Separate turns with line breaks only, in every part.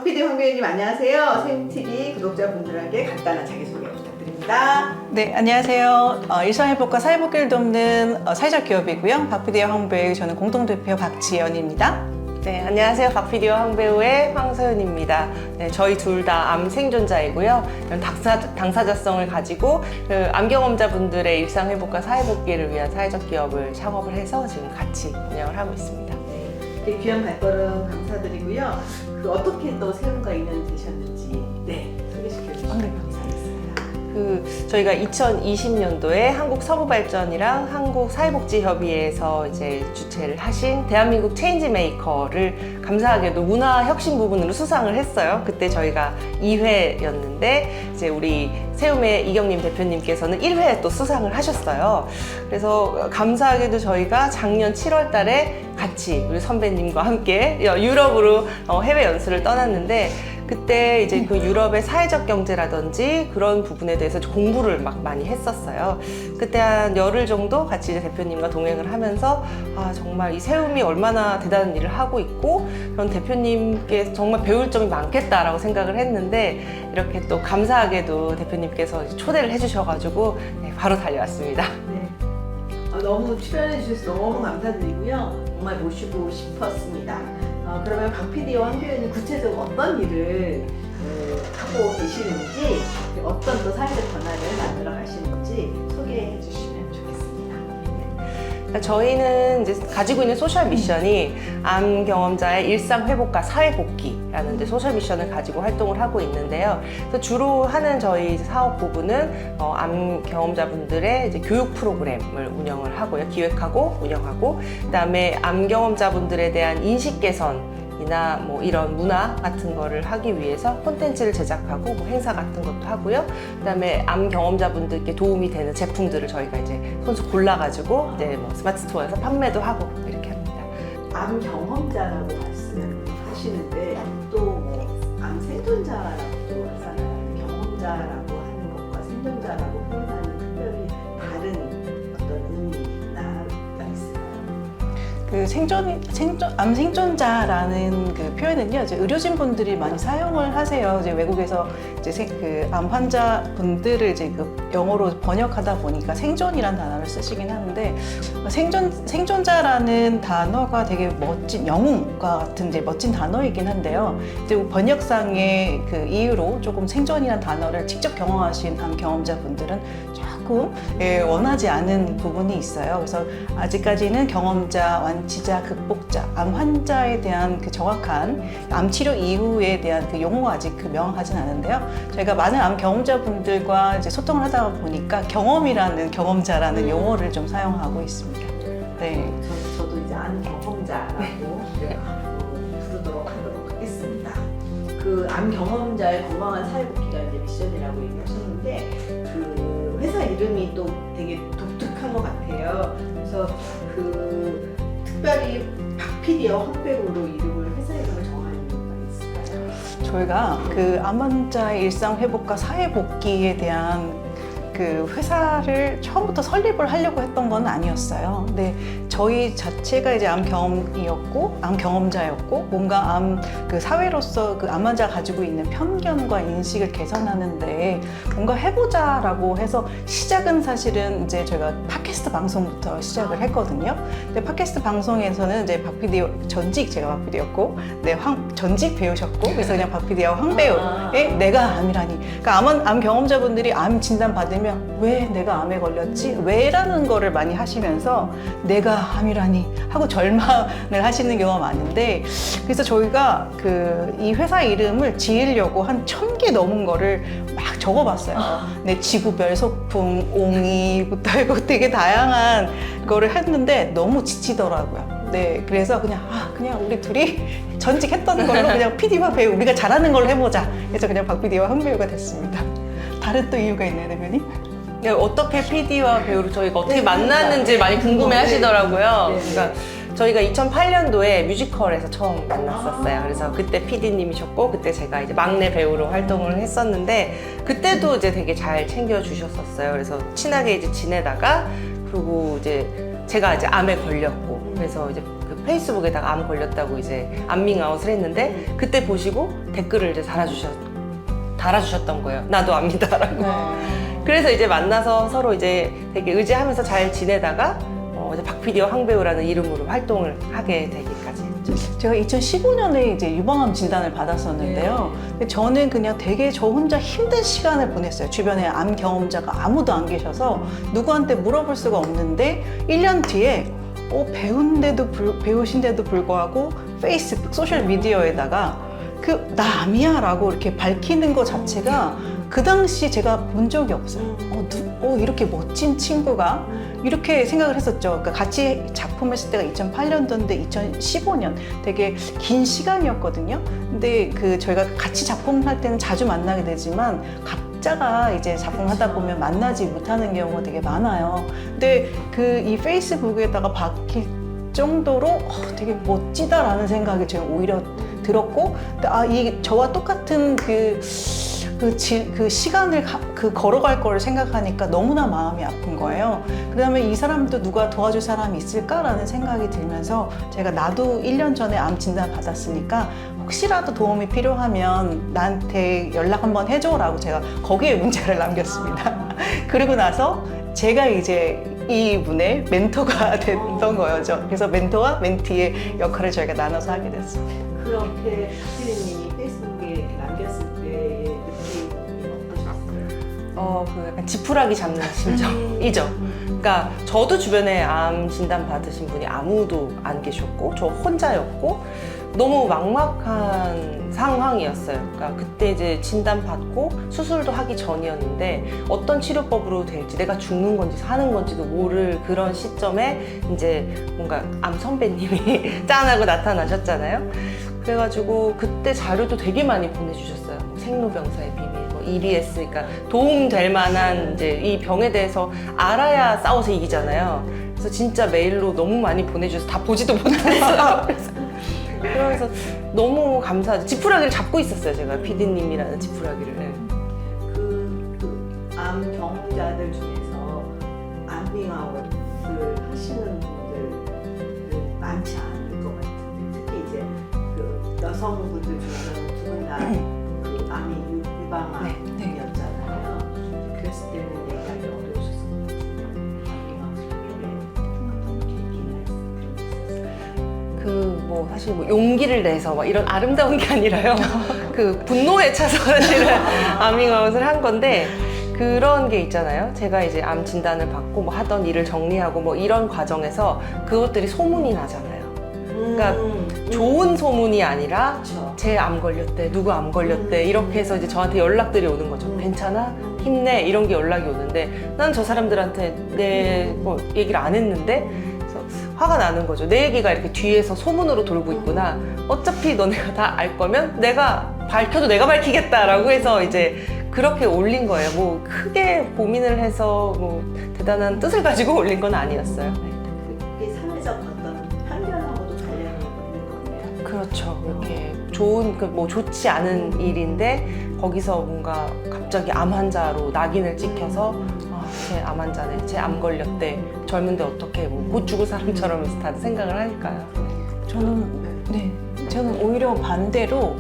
박PD 황배우님 안녕하세요. 세움TV 구독자분들에게 간단한 자기소개 부탁드립니다.
네, 안녕하세요. 일상회복과 사회복귀를 돕는 사회적 기업이고요. 박PD와 황배우, 저는 공동대표 박지연입니다.
네, 안녕하세요. 박PD와 황배우의 황서윤입니다. 네, 저희 둘 다 암 생존자이고요. 당사자성을 가지고 암 경험자분들의 일상 회복과 사회복귀를 위한 사회적 기업을 창업을 해서 지금 같이 운영을 하고 있습니다.
네, 귀한 발걸음 감사드리고요. 어떻게 또 세움과 인연이 되셨는지 소개시켜 주시면 감사하겠습니다.
저희가 2020년도에 한국서부발전이랑 한국사회복지협의회에서 이제 주최를 하신 대한민국 체인지메이커를 감사하게도 문화혁신 부분으로 수상을 했어요. 그때 저희가 2회였는데 이제 우리 세움의 이경림 대표님께서는 1회에 또 수상을 하셨어요. 그래서 감사하게도 저희가 작년 7월 달에 같이 우리 선배님과 함께 유럽으로 해외 연수를 떠났는데 그때 이제 그 유럽의 사회적 경제라든지 그런 부분에 대해서 공부를 막 많이 했었어요. 그때 한 열흘 정도 같이 이제 대표님과 동행을 하면서 정말 이 세움이 얼마나 대단한 일을 하고 있고 그런 대표님께 정말 배울 점이 많겠다라고 생각을 했는데 이렇게 또 감사하게도 대표님께서 초대를 해주셔가지고 바로 달려왔습니다.
네. 너무 출연해 주셔서 너무 감사드리고요. 정말 모시고 싶었습니다. 그러면 박PD와 황배우님 구체적으로 어떤 일을 하고 계시는지 어떤 또 사회적 변화를 만들어 가시는지 소개해 주시면 좋겠습니다.
저희는 이제 가지고 있는 소셜 미션이 암 경험자의 일상 회복과 사회 복귀라는 이제 소셜 미션을 가지고 활동을 하고 있는데요. 그래서 주로 하는 저희 사업 부분은 암 경험자분들의 이제 교육 프로그램을 운영을 하고요, 기획하고 운영하고, 그다음에 암 경험자분들에 대한 인식 개선이나 뭐 이런 문화 같은 거를 하기 위해서 콘텐츠를 제작하고 뭐 행사 같은 것도 하고요. 그다음에 암 경험자분들께 도움이 되는 제품들을 저희가 이제 손수 골라가지고 이제 뭐 스마트 스토어에서 판매도 하고 이렇게 합니다.
암 경험자라고 말씀하시는데 또 암 생존자라고도 하잖아요. 경험자라고 하는 것과 생존자라고 표현하는 특별히 다른 어떤 의미나 있을까요?
암 생존자라는 그 표현은요, 이제 의료진 분들이 많이 사용을 하세요. 이제 외국에서 이제 암 환자분들을 이제 그 영어로 번역하다 보니까 생존이라는 단어를 쓰시긴 하는데, 생존자라는 단어가 되게 멋진 영웅과 같은 이제 멋진 단어이긴 한데요. 이제 번역상의 그 이유로 조금 생존이라는 단어를 직접 경험하신 암 경험자분들은 조금 원하지 않은 부분이 있어요. 그래서 아직까지는 경험자, 완치자, 극복자, 암 환자에 대한 그 정확한 암 치료 이후에 대한 그 용어가 아직 명확하진 않은데요. 저희가 많은 암 경험자분들과 이제 소통을 하다 보니까 경험이라는 경험자라는 용어를 좀 사용하고 있습니다. 네.
저도 이제 암 경험자라고 부르도록 하도록 하겠습니다. 그 암 경험자의 건강한 사회복귀가 이제 미션이라고 얘기하셨는데 그 회사 이름이 또 되게 독특한 것 같아요. 그래서 그 특별히 박PD와 황배우로 이름을 회사 이름을 정한 이유가 있을까요?
저희가 그 암 환자의 일상 회복과 사회 복귀에 대한 그 회사를 처음부터 설립을 하려고 했던 건 아니었어요. 근데 저희 자체가 이제 암 경험이었고, 암 경험자였고, 뭔가 그 사회로서 그 암 환자가 가지고 있는 편견과 인식을 개선하는데 뭔가 해보자라고 해서 시작은 사실은 이제 저희가 팟캐스트 방송부터 시작을 했거든요. 근데 팟캐스트 방송에서는 이제 박PD 전직 제가 박PD였고, 전직 배우셨고, 그래서 그냥 박PD와 황배우의 내가 암이라니. 그러니까 암 경험자분들이 암 진단 받으면 왜 내가 암에 걸렸지? 왜라는 거를 많이 하시면서 내가 암이라니 하고 절망을 하시는 경우가 많은데, 그래서 저희가 이 회사 이름을 지으려고 한 1000개 넘은 거를 막 적어봤어요. 네, 지구별 소풍, 옹이부터 해고 되게 다양한 거를 했는데 너무 지치더라고요. 네, 그래서 그냥 우리 둘이 전직 했던 걸로 그냥 PD와 배우 우리가 잘하는 걸로 해보자. 그래서 그냥 박PD와 황배우가 됐습니다. 다른 또 이유가 있나요, 대표님?
어떻게 PD와 배우를 저희가 어떻게 만났는지 많이 궁금해 하시더라고요. 그러니까 저희가 2008년도에 뮤지컬에서 처음 만났었어요. 그래서 그때 PD님이셨고, 그때 제가 이제 막내 배우로 활동을 했었는데, 그때도 이제 되게 잘 챙겨주셨었어요. 그래서 친하게 이제 지내다가, 그리고 이제 제가 이제 암에 걸렸고, 그래서 이제 그 페이스북에다가 암 걸렸다고 이제 암밍아웃을 했는데 그때 보시고 댓글을 이제 달아주셨던 거예요. 나도 압니다라고. 그래서 이제 만나서 서로 이제 되게 의지하면서 잘 지내다가 이제 박 PD와 황 배우라는 이름으로 활동을 하게 되기까지 했죠.
제가 2015년에 이제 유방암 진단을 받았었는데요. 근데 저는 그냥 되게 저 혼자 힘든 시간을 보냈어요. 주변에 암 경험자가 아무도 안 계셔서 누구한테 물어볼 수가 없는데 1년 뒤에 배우신데도 불구하고 페이스북, 소셜미디어에다가 나 암이야 라고 이렇게 밝히는 것 자체가 그 당시 제가 본 적이 없어요. 이렇게 멋진 친구가 이렇게 생각을 했었죠. 그러니까 같이 작품을 했을 때가 2008년도인데 2015년 되게 긴 시간이었거든요. 근데 저희가 같이 작품을 할 때는 자주 만나게 되지만 각자가 이제 작품을 하다 보면 만나지 못하는 경우가 되게 많아요. 근데 이 페이스북에다가 박힐 정도로 되게 멋지다라는 생각이 제가 오히려 들었고, 저와 똑같은 그 시간을 걸어갈 거를 생각하니까 너무나 마음이 아픈 거예요. 그 다음에 이 사람도 누가 도와줄 사람이 있을까라는 생각이 들면서 나도 1년 전에 암 진단 받았으니까 혹시라도 도움이 필요하면 나한테 연락 한번 해줘라고 제가 거기에 문자를 남겼습니다. 그리고 나서 제가 이제 이분의 멘토가 됐던 거였죠. 그래서 멘토와 멘티의 역할을 저희가 나눠서 하게 됐습니다.
그렇게 박PD님이 페이스북에 이렇게 남겼을 때 느낌이 어떠셨어요?
약간 지푸라기 잡는 심정이죠. 그러니까 저도 주변에 암 진단 받으신 분이 아무도 안 계셨고 저 혼자였고 너무 막막한 상황이었어요. 그러니까 그때 이제 진단 받고 수술도 하기 전이었는데 어떤 치료법으로 될지 내가 죽는 건지 사는 건지도 모를 그런 시점에 이제 뭔가 암 선배님이 짠하고 나타나셨잖아요. 그래가지고 그때 자료도 되게 많이 보내주셨어요. 생로병사의 비밀, EBS, 그러니까 도움될 만한 이제 이 병에 대해서 알아야 싸워서 이기잖아요. 그래서 진짜 메일로 너무 많이 보내주셔서 다 보지도 못했어요. 그래서 너무 감사하죠. 지푸라기를 잡고 있었어요, 제가 PD님이라는 지푸라기를.
암 경험자들 중에서 암밍아웃을 하시는 분들은 많지 않을 것 같은데 특히 이제 여성분들 중에서는 두 분 다 암이 유방암이었잖아요. 그랬을 때는 얘기하기 어려우셨을 것 같은데 암밍아웃을 하게 된 어떤 계기나 있었어요?
사실 용기를 내서 막 이런 아름다운 게 아니라요. 분노에 차서 사실은 아밍아웃을 한 건데 그런 게 있잖아요. 제가 이제 암 진단을 받고 하던 일을 정리하고 이런 과정에서 그것들이 소문이 나잖아요. 그러니까 좋은 소문이 아니라 제 암 걸렸대, 누구 암 걸렸대 이렇게 해서 이제 저한테 연락들이 오는 거죠. 괜찮아? 힘내? 이런 게 연락이 오는데 난 저 사람들한테 내 얘기를 안 했는데 화가 나는 거죠. 내 얘기가 이렇게 뒤에서 소문으로 돌고 있구나. 어차피 너네가 다 알 거면 내가 밝혀도 내가 밝히겠다라고 해서 이제 그렇게 올린 거예요. 크게 고민을 해서 대단한 뜻을 가지고 올린 건 아니었어요.
그게 사회적 어떤 편견하고도 관련이 있는 거네요.
그렇죠. 이렇게 좋지 않은 일인데 거기서 뭔가 갑자기 암 환자로 낙인을 찍혀서 쟤 암 환자네, 쟤 암 걸렸대, 젊은데 어떻게 못 죽을 사람처럼 다들 생각을 할까요?
저는 오히려 반대로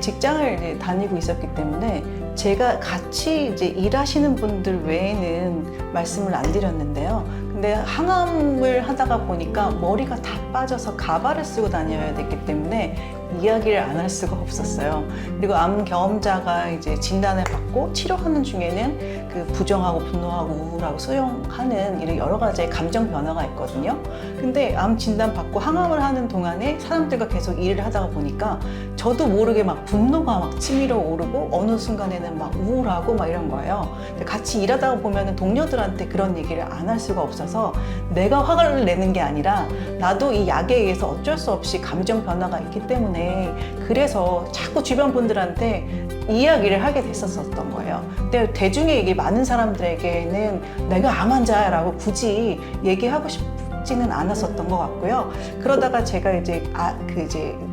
직장을 이제 다니고 있었기 때문에 제가 같이 이제 일하시는 분들 외에는 말씀을 안 드렸는데요. 근데 항암을 하다가 보니까 머리가 다 빠져서 가발을 쓰고 다녀야 됐기 때문에 이야기를 안 할 수가 없었어요. 그리고 암 경험자가 이제 진단을 받고 치료하는 중에는 부정하고 분노하고 우울하고 수용하는 이런 여러 가지의 감정 변화가 있거든요. 근데 암 진단 받고 항암을 하는 동안에 사람들과 계속 일을 하다가 보니까 저도 모르게 분노가 치밀어 오르고 어느 순간에는 우울하고 이런 거예요. 근데 같이 일하다가 보면은 동료들한테 그런 얘기를 안 할 수가 없어서 내가 화를 내는 게 아니라 나도 이 약에 의해서 어쩔 수 없이 감정 변화가 있기 때문에 그래서 자꾸 주변 분들한테 이야기를 하게 됐었던 거예요. 근데 대중의 얘기 많은 사람들에게는 내가 암 환자야라고 굳이 얘기하고 싶지는 않았었던 것 같고요. 그러다가 제가 이제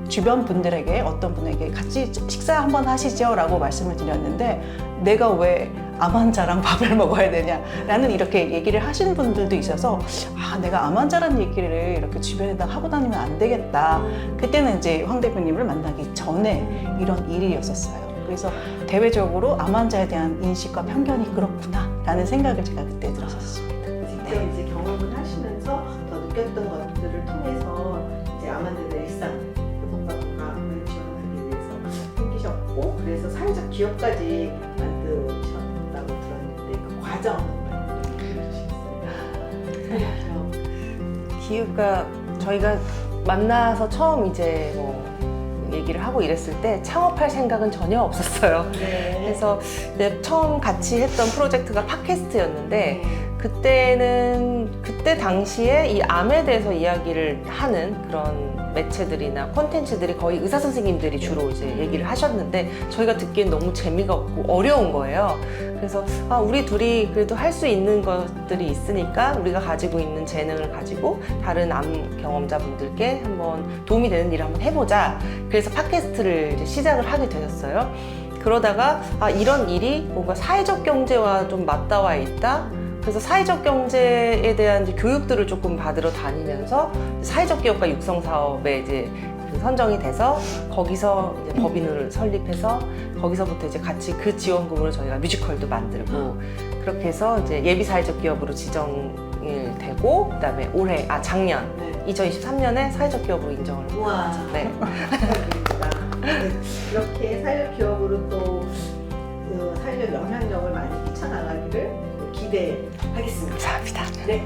주변 분들에게 어떤 분에게 같이 식사 한번 하시죠 라고 말씀을 드렸는데 내가 왜 암 환자랑 밥을 먹어야 되냐라는 이렇게 얘기를 하시는 분들도 있어서 아 내가 암 환자라는 얘기를 이렇게 주변에다 하고 다니면 안 되겠다. 그때는 이제 황 대표님을 만나기 전에 이런 일이었었어요. 그래서 대외적으로 암 환자에 대한 인식과 편견이 그렇구나라는 생각을 제가 그때 들었었습니다.
직접 이제 경험을 하시면서 더 느꼈던 것들을 통해서 이제 암 환자들의 일상 회복과 건강을 지원하기 위해서 생기셨고 그래서 사회적 기업까지 만드셨다고 들었는데 그 과정을 알려주시겠어요?
기후가 저희가 만나서 처음 이제 뭐 얘기를 하고 이랬을 때 창업할 생각은 전혀 없었어요.
네.
그래서 이제 처음 같이 했던 프로젝트가 팟캐스트였는데 그때 당시에 이 암에 대해서 이야기를 하는 그런 매체들이나 콘텐츠들이 거의 의사 선생님들이 주로 이제 얘기를 하셨는데 저희가 듣기엔 너무 재미가 없고 어려운 거예요. 그래서 우리 둘이 그래도 할 수 있는 것들이 있으니까 우리가 가지고 있는 재능을 가지고 다른 암 경험자분들께 한번 도움이 되는 일을 한번 해보자. 그래서 팟캐스트를 이제 시작을 하게 되셨어요. 그러다가 이런 일이 뭔가 사회적 경제와 좀 맞닿아 있다. 그래서 사회적 경제에 대한 이제 교육들을 조금 받으러 다니면서 사회적 기업가 육성 사업에 이제 선정이 돼서 거기서 이제 법인을 설립해서 거기서부터 이제 같이 그 지원금으로 저희가 뮤지컬도 만들고 그렇게 해서 이제 예비 사회적 기업으로 지정이 되고 그다음에 작년
네.
2023년에 사회적 기업으로 인정을
우와.
네.
축하드립니다. 네. 이렇게 사회적 기업으로 또 사회적 영향력을 많이 끼쳐나가기를 기대하겠습니다.
감사합니다.
네.